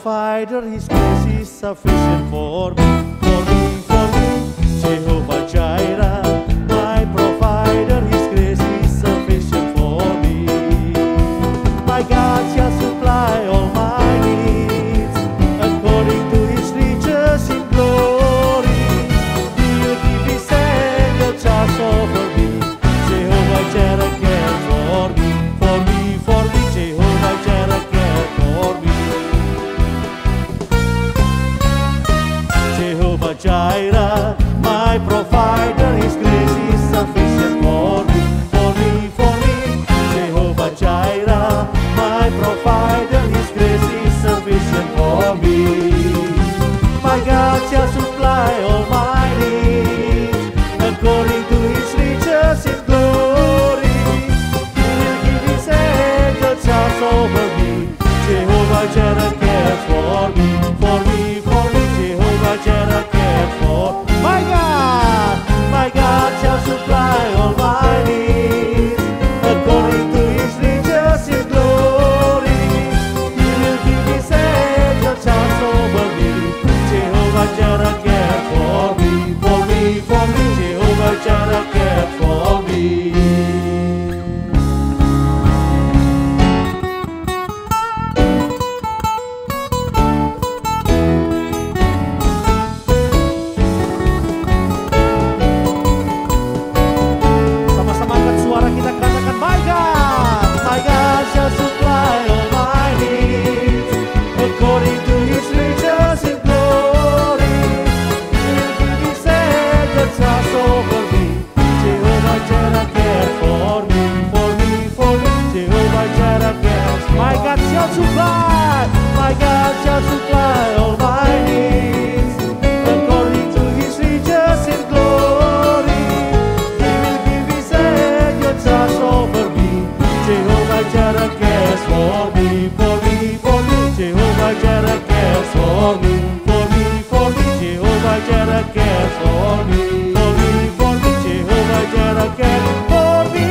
provider, His grace is sufficient for me, for me, for me. Jehovah Jireh, my provider, His grace is sufficient for me. My God shall supply all my needs according to His riches in glory. He will keep His angel charge over me. Jehovah Jireh cares for me, for me, for me. Jehovah Jireh cares for me. Jehovah Jireh, my provider, His grace is sufficient for me, for me, for me. Jehovah Jireh, my provider, His grace is sufficient for me. My God shall supply all my needs according to His riches in glory. He will give His angel charge over me. Jehovah Jireh cares for me, for me, for me. Jehovah Jireh cares for my God shall supply all my needs according to His riches in glory. He will give His angel charge over me. Jehovah Jireh cares for me, for me, for me. Jehovah Jireh cares for me. Sama-sama angkat suara kita katakan, my God shall supply all my needs according to His riches in glory. He will give His angel charge over me. Jehovah Jireh cares for me, for me, for me. Jehovah Jireh cares. My God shall supply all my needs according to His riches in glory. He will give His angel charge over me. Jehovah Jireh cares for me, for me, for me. Jehovah Jireh cares for me, for me, for me. Jehovah Jireh cares for me, for me, for me. Jehovah Jireh cares for me.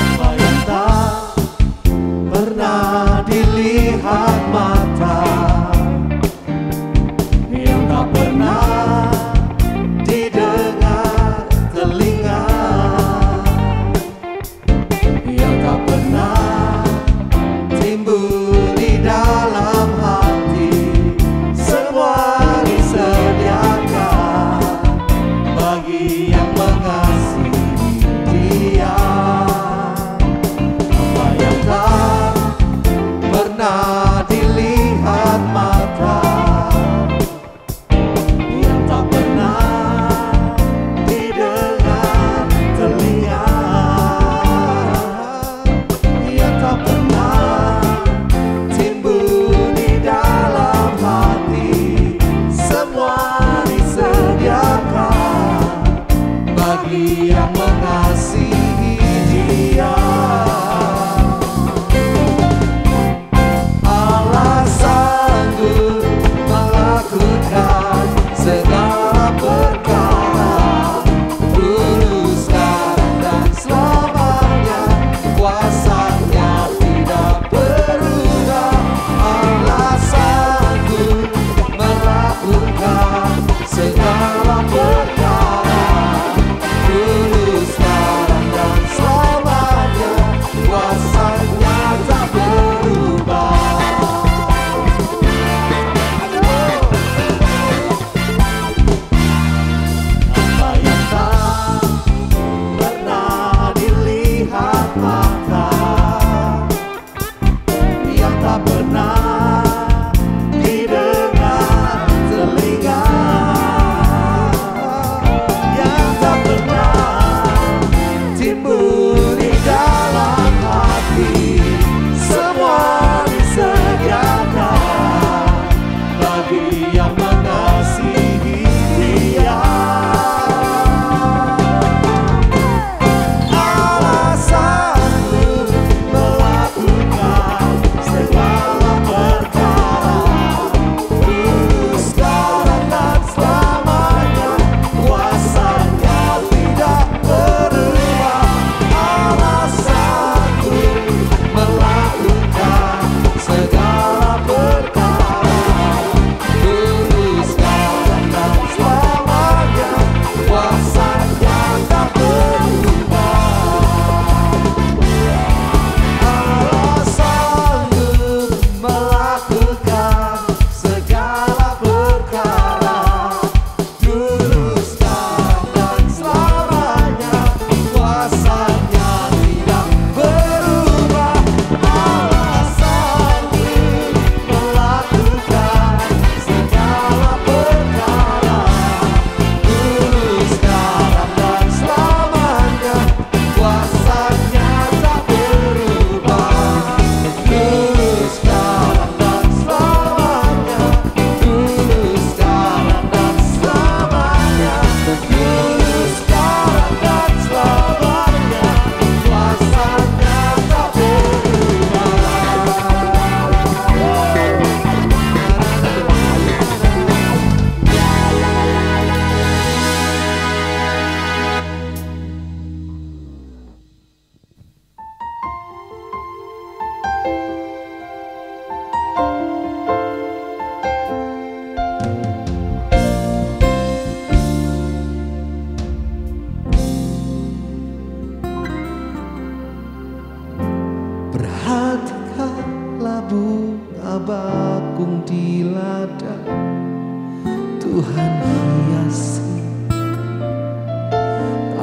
Apa yang tak pernah dilihat mata, yang tak pernah didengar telinga, yang tak pernah timbul di dalam hati, semua disediakan bagi yang mengasihi Dia. Apa yang tak pernah dilihat mata, yang tak pernah didengar telinga, yang tak pernah timbul di dalam hati, semua disediakan bagi yang mengasihi Dia. Allah sanggup melakukan segala perkara, dulu, sekarang, dan selamanya. Kuasa-Nya tidak berubah. Allah sanggup melakukan segala perkara, dulu, sekarang,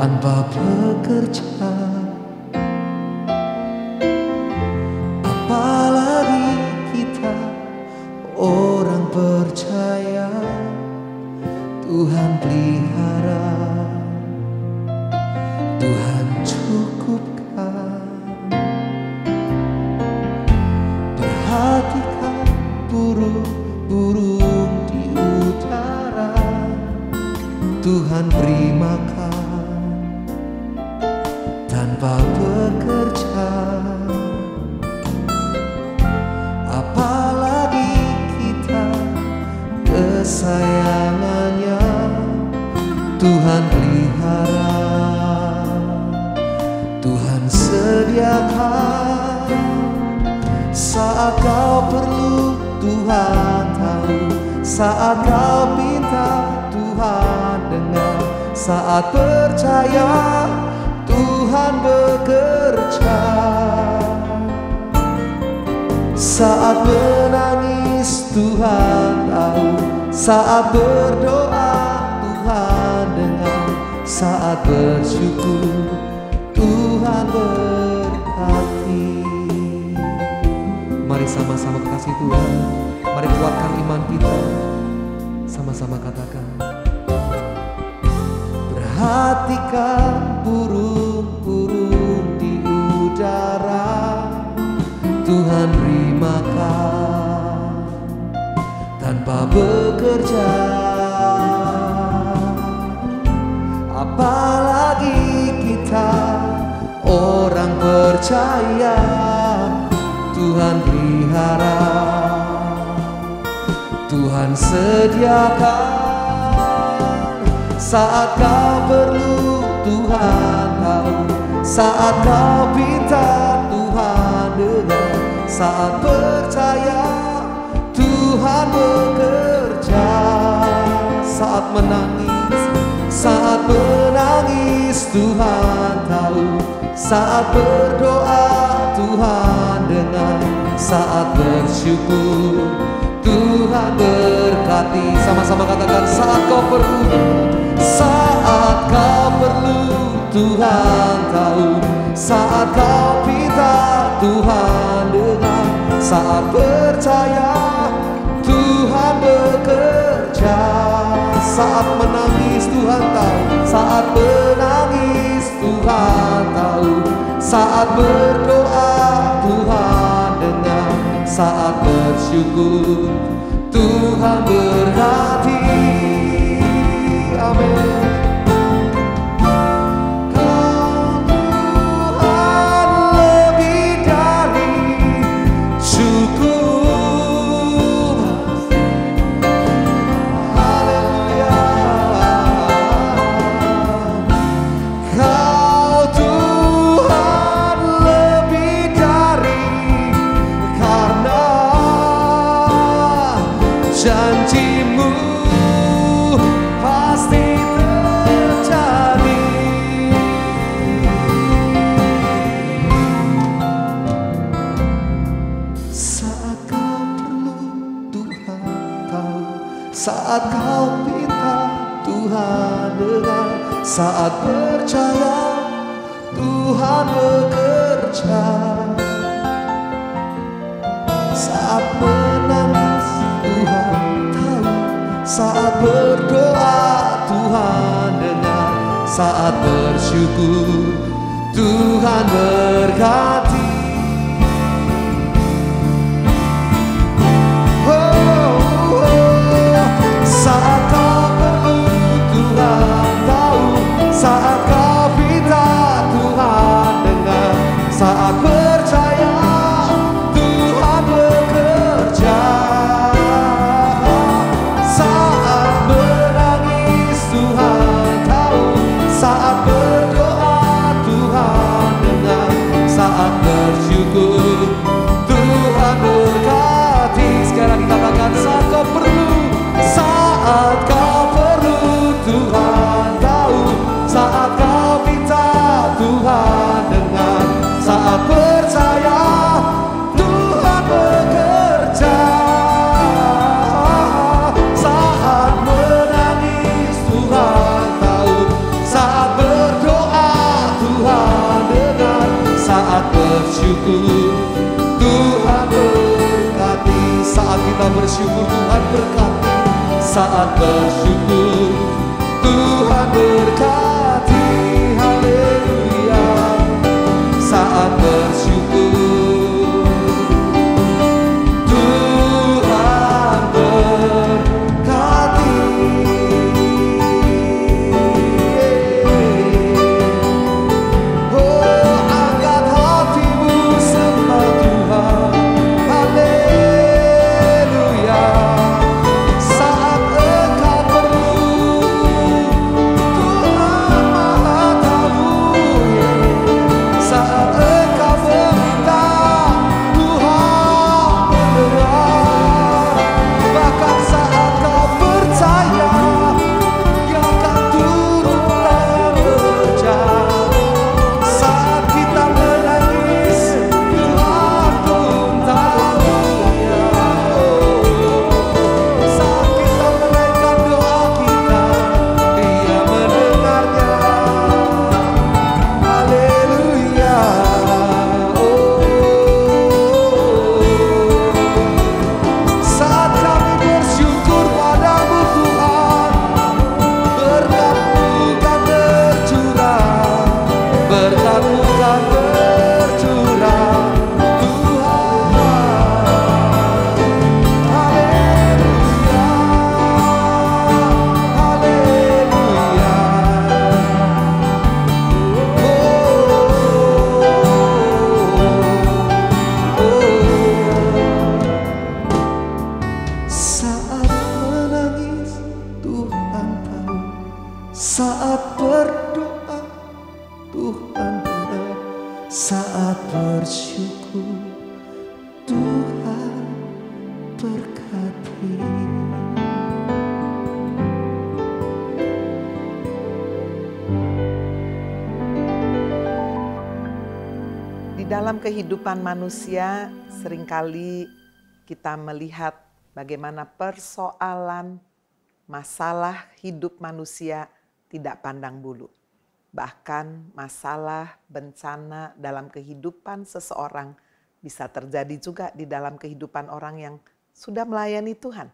tanpa bekerja. Apalagi kita orang percaya, Tuhan pelihara, Tuhan cukupkan. Perhatikan burung-burung di udara, Tuhan beri makan tanpa bekerja. Apalagi kita kesayangannya, Tuhan pelihara, Tuhan sediakan. Saat kau perlu Tuhan tahu, saat kau minta Tuhan dengar, saat percaya Tuhan bekerja. Saat menangis Tuhan tahu, saat berdoa Tuhan dengar, saat bersyukur Tuhan berkati. Mari sama-sama kasih Tuhan, mari kuatkan iman kita, sama-sama katakan. Perhatikan burung-burung di udara, Tuhan beri makan tanpa bekerja. Apalagi kita orang percaya, Tuhan pelihara, Tuhan sediakan. Saat kau perlu Tuhan tahu, saat kau pinta Tuhan dengar, saat percaya Tuhan bekerja. Saat menangis Tuhan tahu, saat berdoa Tuhan dengar, saat bersyukur Tuhan berkati. Sama-sama katakan, saat kau perlu Tuhan tahu, saat kau pinta Tuhan dengar, saat percaya Tuhan bekerja. Saat menangis Tuhan tahu, saat menangis Tuhan tahu, saat berdoa Tuhan dengar, saat bersyukur Tuhan berkati. Amin. Janjimu pasti terjadi. Saat kau perlu Tuhan tahu, saat kau pinta Tuhan dengar, saat percaya Tuhan bekerja. Saat menangis Tuhan tahu, saat berdoa Tuhan dengar, saat bersyukur Tuhan berkati. Saat kau perlu Tuhan tahu, saat kau pinta Tuhan dengar, saat percaya Tuhan bekerja. Saat menangis Tuhan tahu, saat berdoa Tuhan dengar, saat bersyukur, Tuhan berkati. Saat kita bersyukur, Tuhan berkati. Saat bersyukur, Tuhan berkati. Haleluya. Saat bersyukur, Tuhan berkati. Oh, angkat hatimu sembah Tuhan. Haleluya. Saat engkau perlu, Tuhan Maha Tahu. Saat engkau meminta, Tuhan mendengar. Bahkan saat kau percaya, Dia akan turun tangan bekerja. Saat kita menangis, Tuhan pun tahunya. Saat kita menaikkan doa kita, Dia mendengarnya. Haleluya. Saat kami bersyukur padamu Tuhan, berkat-Mu kan tercurah, berkat-Mu kan tercurah Tuhan. Haleluya, haleluya. Saat menangis Tuhan tahu, saat berdoa Tuhan dengar, saat bersyukur Tuhan berkati. Di dalam kehidupan manusia, seringkali kita melihat bagaimana persoalan, masalah hidup manusia tidak pandang bulu. Bahkan masalah, bencana dalam kehidupan seseorang bisa terjadi juga di dalam kehidupan orang yang sudah melayani Tuhan.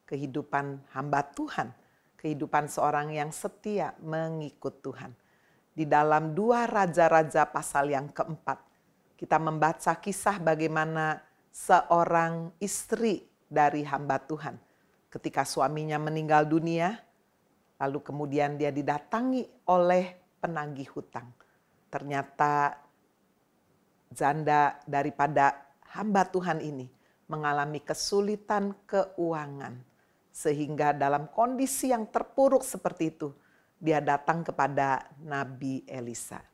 Kehidupan hamba Tuhan, kehidupan seorang yang setia mengikut Tuhan. Di dalam 2 Raja-Raja pasal yang keempat, kita membaca kisah bagaimana seorang istri dari hamba Tuhan. Ketika suaminya meninggal dunia, lalu kemudian dia didatangi oleh penagih hutang. Ternyata janda daripada hamba Tuhan ini mengalami kesulitan keuangan. Sehingga dalam kondisi yang terpuruk seperti itu, dia datang kepada Nabi Elisa.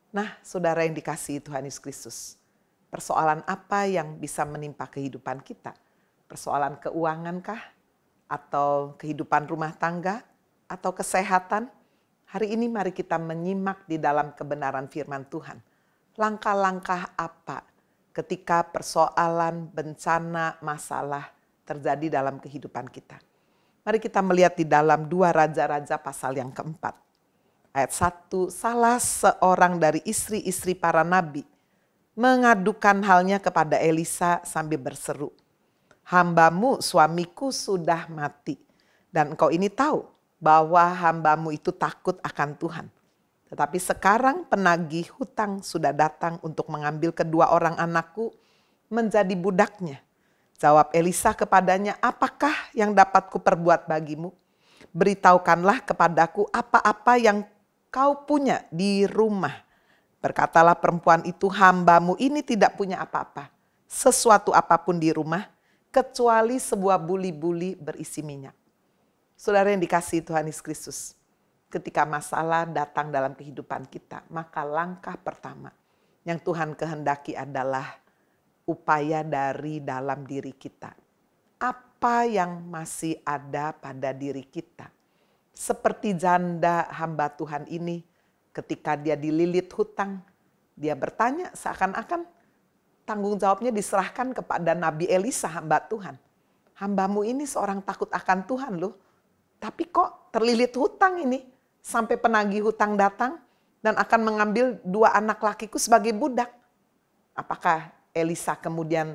Nah, saudara yang dikasihi Tuhan Yesus Kristus, persoalan apa yang bisa menimpa kehidupan kita? Persoalan keuangankah? Atau kehidupan rumah tangga? Atau kesehatan? Hari ini mari kita menyimak di dalam kebenaran firman Tuhan. Langkah-langkah apa ketika persoalan, bencana, masalah terjadi dalam kehidupan kita? Mari kita melihat di dalam 2 Raja-Raja pasal yang keempat. Ayat 1, salah seorang dari istri-istri para nabi mengadukan halnya kepada Elisa sambil berseru, "Hambamu suamiku sudah mati, dan engkau ini tahu bahwa hambamu itu takut akan Tuhan. Tetapi sekarang penagih hutang sudah datang untuk mengambil kedua orang anakku menjadi budaknya." Jawab Elisa kepadanya, "Apakah yang dapat kuperbuat bagimu? Beritahukanlah kepadaku apa-apa yang kau punya di rumah." Berkatalah perempuan itu, "Hambamu ini tidak punya apa-apa, sesuatu apapun di rumah, kecuali sebuah buli-buli berisi minyak." Saudara yang dikasihi Tuhan Yesus Kristus, ketika masalah datang dalam kehidupan kita, maka langkah pertama yang Tuhan kehendaki adalah upaya dari dalam diri kita. Apa yang masih ada pada diri kita? Seperti janda hamba Tuhan ini, ketika dia dililit hutang, dia bertanya seakan-akan tanggung jawabnya diserahkan kepada Nabi Elisa hamba Tuhan. "Hambamu ini seorang takut akan Tuhan loh, tapi kok terlilit hutang ini sampai penagih hutang datang dan akan mengambil 2 anak lakiku sebagai budak." Apakah Elisa kemudian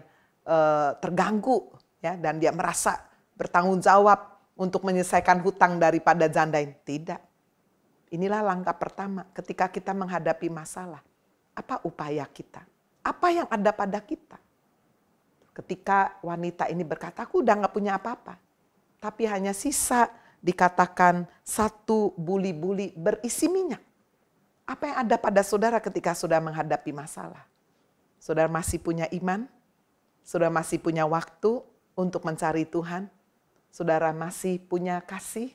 terganggu ya, dan dia merasa bertanggung jawab untuk menyelesaikan hutang daripada janda ini? Tidak. Inilah langkah pertama ketika kita menghadapi masalah. Apa upaya kita? Apa yang ada pada kita? Ketika wanita ini berkata, aku udah gak punya apa-apa. Tapi hanya sisa dikatakan satu buli-buli berisi minyak. Apa yang ada pada saudara ketika sudah menghadapi masalah? Saudara masih punya iman? Saudara masih punya waktu untuk mencari Tuhan? Saudara masih punya kasih?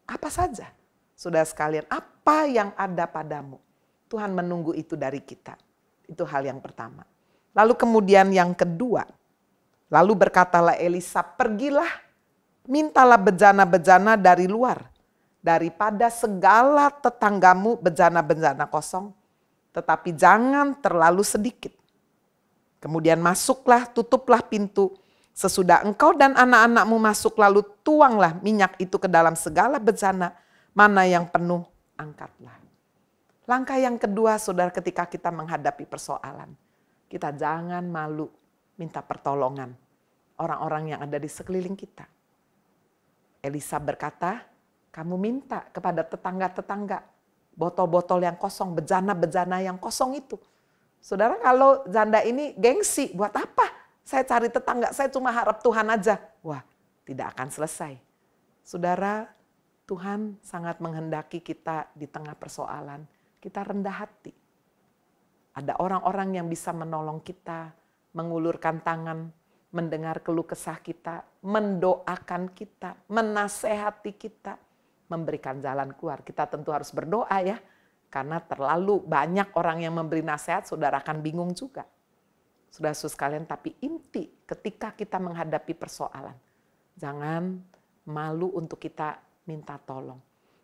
Apa saja? Saudara sekalian, apa yang ada padamu? Tuhan menunggu itu dari kita. Itu hal yang pertama. Lalu kemudian yang kedua, lalu berkatalah Elisa, pergilah, mintalah bejana-bejana dari luar, daripada segala tetanggamu bejana-bejana kosong, tetapi jangan terlalu sedikit. Kemudian masuklah, tutuplah pintu, sesudah engkau dan anak-anakmu masuk, lalu tuanglah minyak itu ke dalam segala bejana, mana yang penuh, angkatlah. Langkah yang kedua, saudara, ketika kita menghadapi persoalan, kita jangan malu minta pertolongan orang-orang yang ada di sekeliling kita. Elisa berkata, kamu minta kepada tetangga-tetangga botol-botol yang kosong, bejana-bejana yang kosong itu. Saudara, kalau janda ini gengsi, buat apa? Saya cari tetangga, saya cuma harap Tuhan aja. Wah, tidak akan selesai. Saudara, Tuhan sangat menghendaki kita di tengah persoalan, kita rendah hati. Ada orang-orang yang bisa menolong kita, mengulurkan tangan, mendengar keluh kesah kita, mendoakan kita, menasehati kita, memberikan jalan keluar. Kita tentu harus berdoa ya, karena terlalu banyak orang yang memberi nasihat, saudara akan bingung juga. Saudara-saudara sekalian, tapi inti ketika kita menghadapi persoalan, jangan malu untuk kita minta tolong.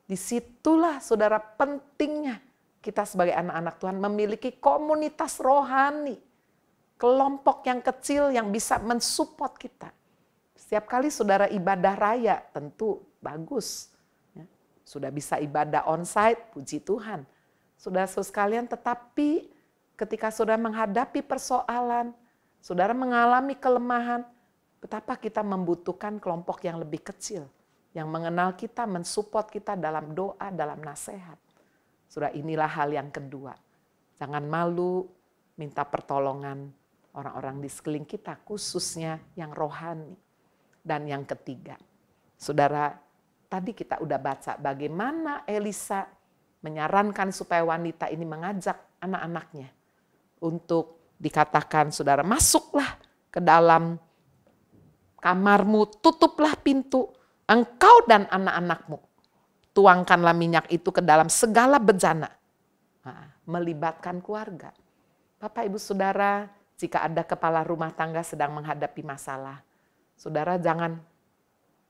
Disitulah saudara pentingnya kita sebagai anak-anak Tuhan memiliki komunitas rohani. Kelompok yang kecil yang bisa mensupport kita. Setiap kali saudara ibadah raya tentu bagus. Ya. Sudah bisa ibadah onsite, puji Tuhan. Saudara-saudara sekalian, tetapi ketika saudara menghadapi persoalan, saudara mengalami kelemahan, betapa kita membutuhkan kelompok yang lebih kecil. Yang mengenal kita, mensupport kita dalam doa, dalam nasihat. Saudara, inilah hal yang kedua. Jangan malu minta pertolongan orang-orang di sekeliling kita, khususnya yang rohani. Dan yang ketiga, saudara, tadi kita udah baca bagaimana Elisa menyarankan supaya wanita ini mengajak anak-anaknya untuk dikatakan, saudara, masuklah ke dalam kamarmu, tutuplah pintu, engkau dan anak-anakmu. Tuangkanlah minyak itu ke dalam segala bejana. Nah, melibatkan keluarga. Bapak, Ibu, Saudara, jika ada kepala rumah tangga sedang menghadapi masalah, saudara jangan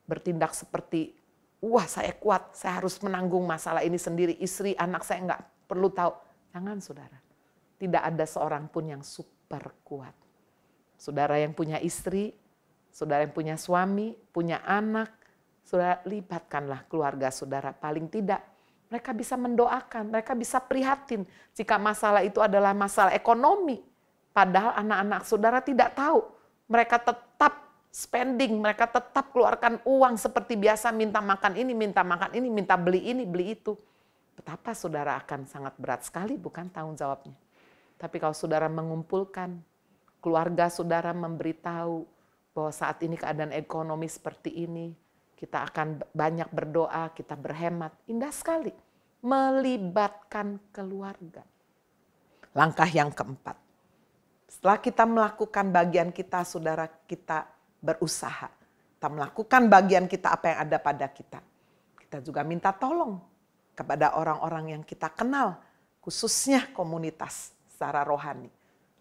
bertindak seperti, wah saya kuat, saya harus menanggung masalah ini sendiri, istri, anak saya enggak perlu tahu. Jangan saudara, tidak ada seorang pun yang super kuat. Saudara yang punya istri, saudara yang punya suami, punya anak, saudara libatkanlah keluarga saudara. Paling tidak mereka bisa mendoakan, mereka bisa prihatin jika masalah itu adalah masalah ekonomi. Padahal anak-anak saudara tidak tahu. Mereka tetap spending, mereka tetap keluarkan uang seperti biasa, minta makan ini, minta beli ini, beli itu. Betapa saudara akan sangat berat sekali, bukan tanggung jawabnya. Tapi kalau saudara mengumpulkan, keluarga saudara memberitahu bahwa saat ini keadaan ekonomi seperti ini, kita akan banyak berdoa, kita berhemat. Indah sekali. Melibatkan keluarga. Langkah yang keempat. Setelah kita melakukan bagian kita, saudara, kita berusaha. Kita melakukan bagian kita apa yang ada pada kita. Kita juga minta tolong kepada orang-orang yang kita kenal. Khususnya komunitas secara rohani.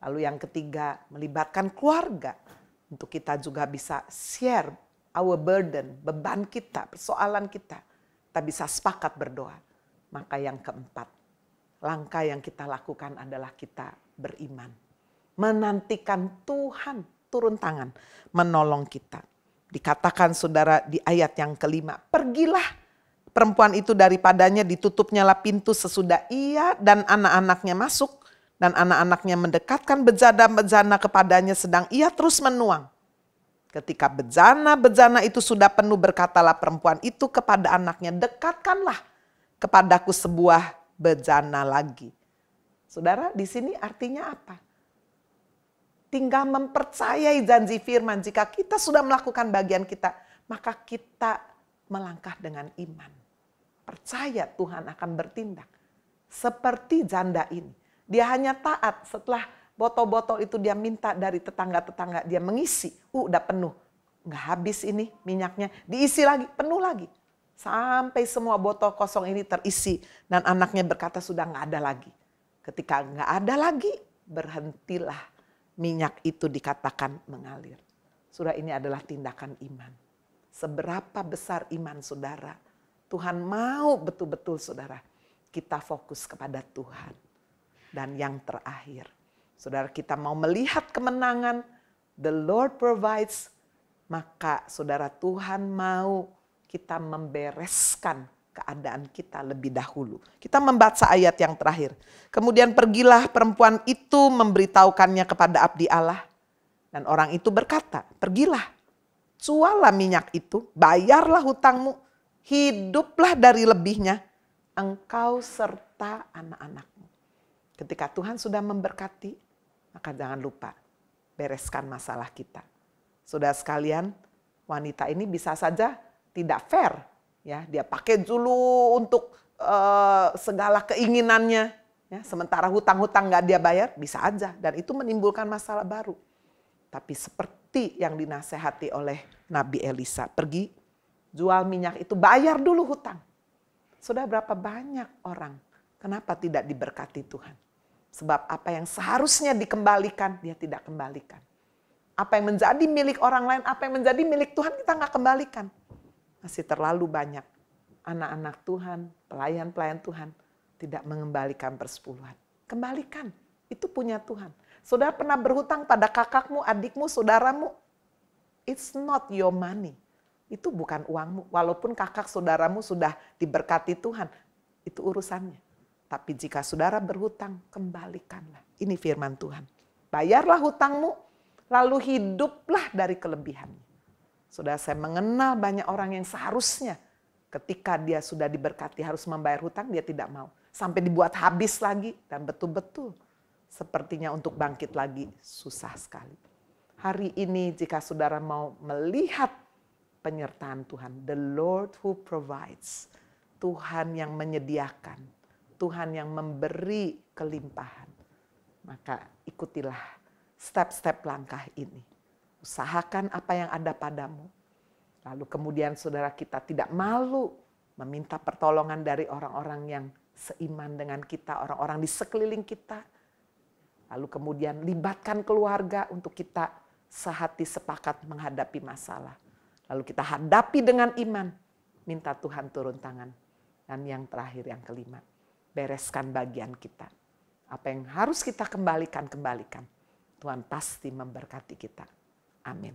Lalu yang ketiga, melibatkan keluarga. Untuk kita juga bisa share our burden, beban kita, persoalan kita. Kita bisa sepakat berdoa. Maka yang keempat, langkah yang kita lakukan adalah kita beriman. Menantikan Tuhan turun tangan menolong kita. Dikatakan saudara di ayat yang kelima, pergilah perempuan itu daripadanya, ditutupnyalah pintu sesudah ia dan anak-anaknya masuk. Dan anak-anaknya mendekatkan bejana-bejana kepadanya sedang ia terus menuang. Ketika bejana-bejana itu sudah penuh, berkatalah perempuan itu kepada anaknya, dekatkanlah kepadaku sebuah bejana lagi. Saudara, di sini artinya apa? Tinggal mempercayai janji firman. Jika kita sudah melakukan bagian kita, maka kita melangkah dengan iman. Percaya Tuhan akan bertindak. Seperti janda ini. Dia hanya taat setelah botol-botol itu dia minta dari tetangga-tetangga. Dia mengisi. Udah penuh. Nggak habis ini minyaknya. Diisi lagi, penuh lagi. Sampai semua botol kosong ini terisi. Dan anaknya berkata sudah nggak ada lagi. Ketika nggak ada lagi, berhentilah minyak itu dikatakan mengalir. Saudara, ini adalah tindakan iman. Seberapa besar iman saudara. Tuhan mau betul-betul saudara kita fokus kepada Tuhan. Dan yang terakhir, saudara, kita mau melihat kemenangan, the Lord provides, maka saudara, Tuhan mau kita membereskan keadaan kita lebih dahulu. Kita membaca ayat yang terakhir. Kemudian pergilah perempuan itu memberitahukannya kepada abdi Allah. Dan orang itu berkata, pergilah, jualah minyak itu, bayarlah hutangmu, hiduplah dari lebihnya, engkau serta anak-anakmu. Ketika Tuhan sudah memberkati, maka jangan lupa bereskan masalah kita. Saudara sekalian, wanita ini bisa saja tidak fair. Ya, dia pakai dulu untuk segala keinginannya. Ya, sementara hutang-hutang nggak dia bayar, bisa aja. Dan itu menimbulkan masalah baru. Tapi seperti yang dinasehati oleh Nabi Elisa, pergi jual minyak itu, bayar dulu hutang. Sudah berapa banyak orang, kenapa tidak diberkati Tuhan? Sebab apa yang seharusnya dikembalikan, dia tidak kembalikan. Apa yang menjadi milik orang lain, apa yang menjadi milik Tuhan, kita nggak kembalikan. Masih terlalu banyak anak-anak Tuhan, pelayan-pelayan Tuhan, tidak mengembalikan persepuluhan. Kembalikan, itu punya Tuhan. Saudara pernah berhutang pada kakakmu, adikmu, saudaramu? It's not your money. Itu bukan uangmu. Walaupun kakak saudaramu sudah diberkati Tuhan, itu urusannya. Tapi jika saudara berhutang, kembalikanlah. Ini firman Tuhan. Bayarlah hutangmu, lalu hiduplah dari kelebihannya. Saudara, saya mengenal banyak orang yang seharusnya ketika dia sudah diberkati harus membayar hutang, dia tidak mau. Sampai dibuat habis lagi, dan betul-betul sepertinya untuk bangkit lagi susah sekali. Hari ini jika saudara mau melihat penyertaan Tuhan, the Lord who provides, Tuhan yang menyediakan, Tuhan yang memberi kelimpahan, maka ikutilah step-step langkah ini. Usahakan apa yang ada padamu. Lalu kemudian saudara, kita tidak malu meminta pertolongan dari orang-orang yang seiman dengan kita, orang-orang di sekeliling kita. Lalu kemudian libatkan keluarga untuk kita sehati sepakat menghadapi masalah. Lalu kita hadapi dengan iman, minta Tuhan turun tangan. Dan yang terakhir, yang kelima, bereskan bagian kita. Apa yang harus kita kembalikan, kembalikan. Tuhan pasti memberkati kita. Amin.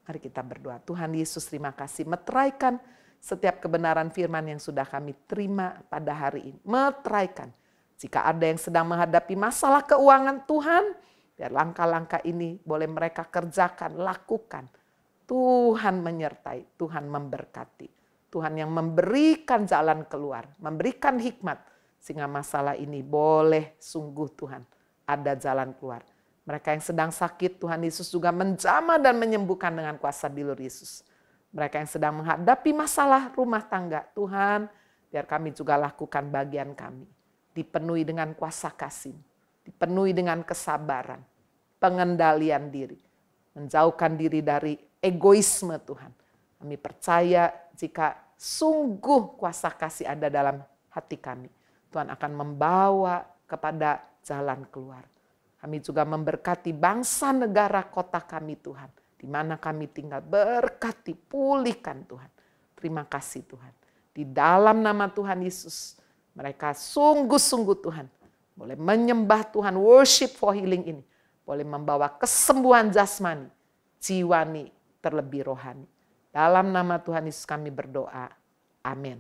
Mari kita berdoa. Tuhan Yesus, terima kasih. Meteraikan setiap kebenaran firman yang sudah kami terima pada hari ini. Meteraikan. Jika ada yang sedang menghadapi masalah keuangan, Tuhan, biar langkah-langkah ini boleh mereka kerjakan, lakukan. Tuhan menyertai, Tuhan memberkati. Tuhan yang memberikan jalan keluar, memberikan hikmat. Sehingga masalah ini boleh sungguh Tuhan ada jalan keluar. Mereka yang sedang sakit, Tuhan Yesus juga menjamah dan menyembuhkan dengan kuasa Bilur Yesus. Mereka yang sedang menghadapi masalah rumah tangga, Tuhan, biar kami juga lakukan bagian kami. Dipenuhi dengan kuasa kasih, dipenuhi dengan kesabaran, pengendalian diri. Menjauhkan diri dari egoisme Tuhan. Kami percaya jika sungguh kuasa kasih ada dalam hati kami, Tuhan akan membawa kepada jalan keluar. Kami juga memberkati bangsa, negara, kota kami Tuhan. Di mana kami tinggal, berkati, pulihkan Tuhan. Terima kasih Tuhan. Di dalam nama Tuhan Yesus, mereka sungguh-sungguh Tuhan boleh menyembah Tuhan, worship for healing ini. Boleh membawa kesembuhan jasmani, jiwani, terlebih rohani. Dalam nama Tuhan Yesus kami berdoa. Amin.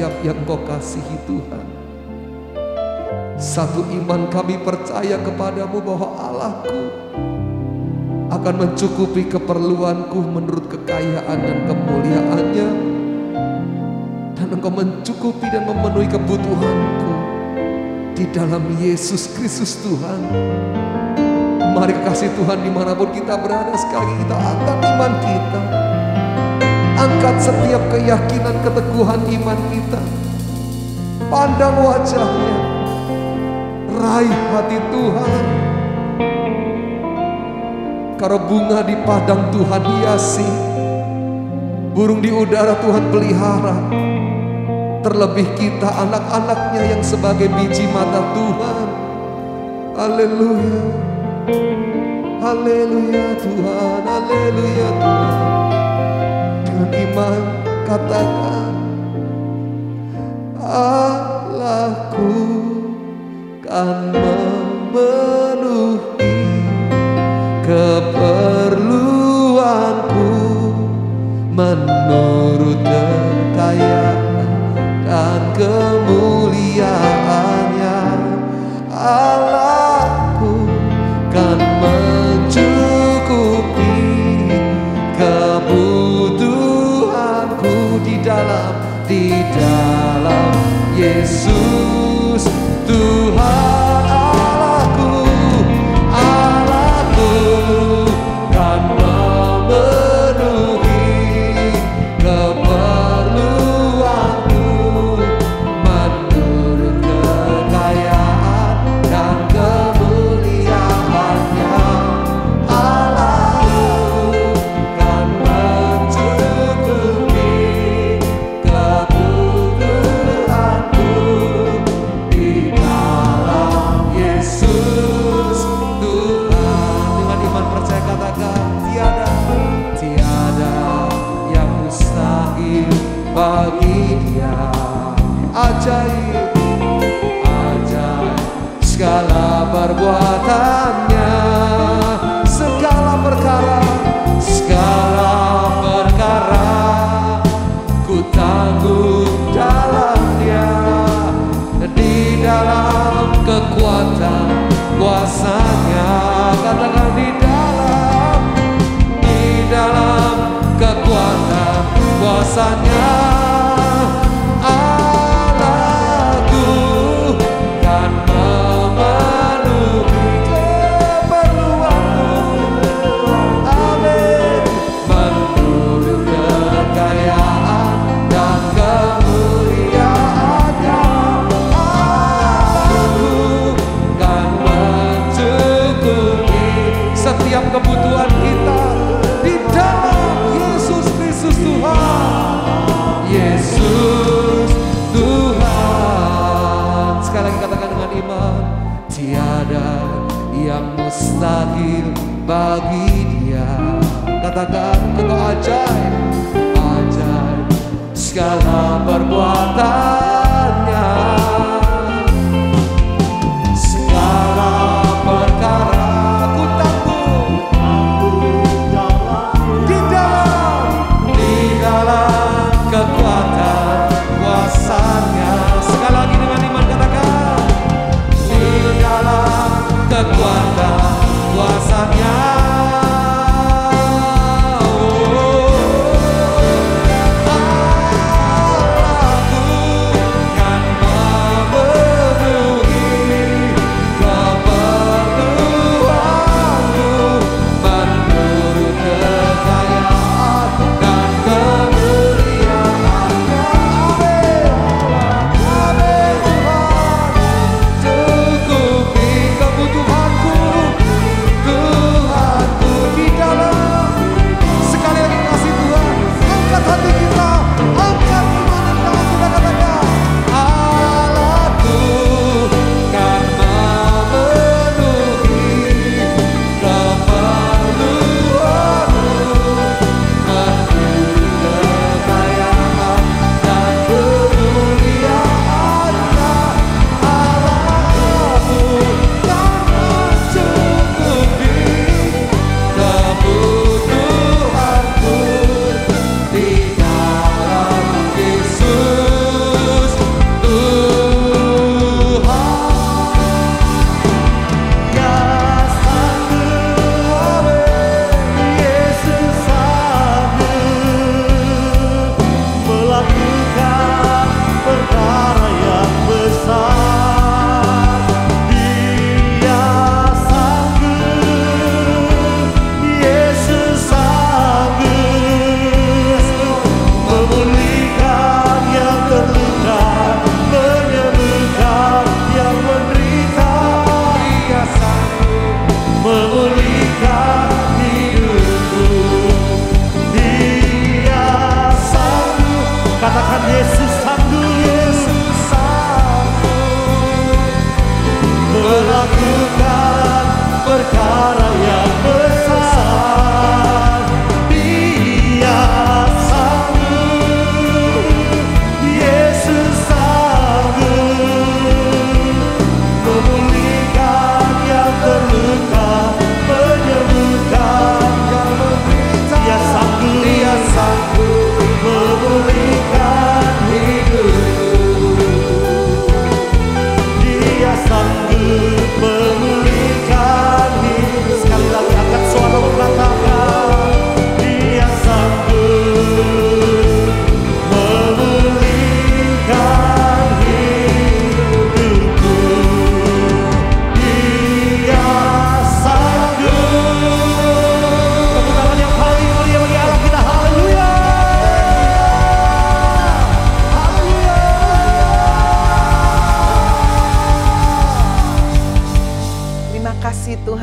setiap yang Kau kasihi Tuhan. Satu iman kami percaya kepadamu bahwa Allahku akan mencukupi keperluanku menurut kekayaan dan kemuliaannya, dan Engkau mencukupi dan memenuhi kebutuhanku di dalam Yesus Kristus Tuhan. Mari kasih Tuhan dimanapun kita berada, sekali kita angkat iman kita, angkat setiap keyakinan keteguhan iman kita, pandang wajahnya, raih hati Tuhan. Karena bunga di padang Tuhan hiasi, burung di udara Tuhan pelihara, terlebih kita anak-anaknya yang sebagai biji mata Tuhan. Haleluya, haleluya Tuhan, haleluya Tuhan. Dengan iman katakan, Allahku kan memenuhi keperluanku menurut kekayaan dan kemuliaannya. Allahku kan mencukupi kebutuhanku di dalam Yesus Tuhan. Bagi Dia ajaib, ajaib segala perbuatannya, segala perkara ku tanggung dalam Dia, di dalam kekuatan kuasa-Nya. Katakan di dalam kekuatan kuasa-Nya. Allahku kan memenuhi keperluanku, amin, menurut kekayaan dan kemuliaannya. Allahku kan mencukupi setiap kebutuhan kita di dalam Yesus Kristus Tuhan. Yesus Tuhan. Sekali lagi katakan dengan iman, tiada yang mustahil bagi Dia. Katakan, Engkau ajaib, ajaib segala perbuatannya, segala perkara ku tanggung di dalam kekuatan kuasa-Nya. Sekali lagi dengan iman katakan, di dalam kekuatan kuasa-Nya. Allahku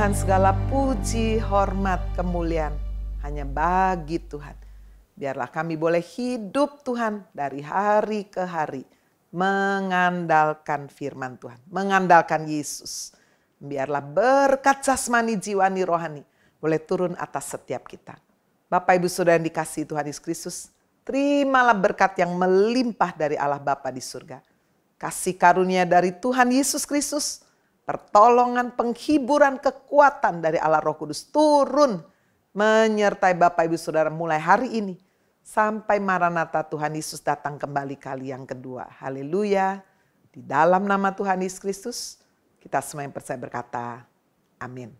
Tuhan, segala puji, hormat, kemuliaan hanya bagi Tuhan. Biarlah kami boleh hidup Tuhan dari hari ke hari mengandalkan firman Tuhan, mengandalkan Yesus. Biarlah berkat jasmani, jiwani, rohani boleh turun atas setiap kita. Bapak Ibu Saudara yang dikasihi Tuhan Yesus Kristus, terimalah berkat yang melimpah dari Allah Bapa di surga. Kasih karunia dari Tuhan Yesus Kristus, pertolongan, penghiburan, kekuatan dari Allah Roh Kudus turun menyertai Bapak Ibu Saudara mulai hari ini sampai Maranatha Tuhan Yesus datang kembali kali yang kedua. Haleluya. Di dalam nama Tuhan Yesus Kristus kita semua yang percaya berkata amin.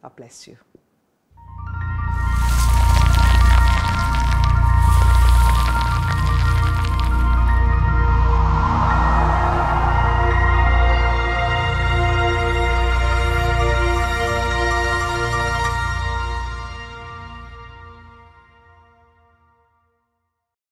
God bless you.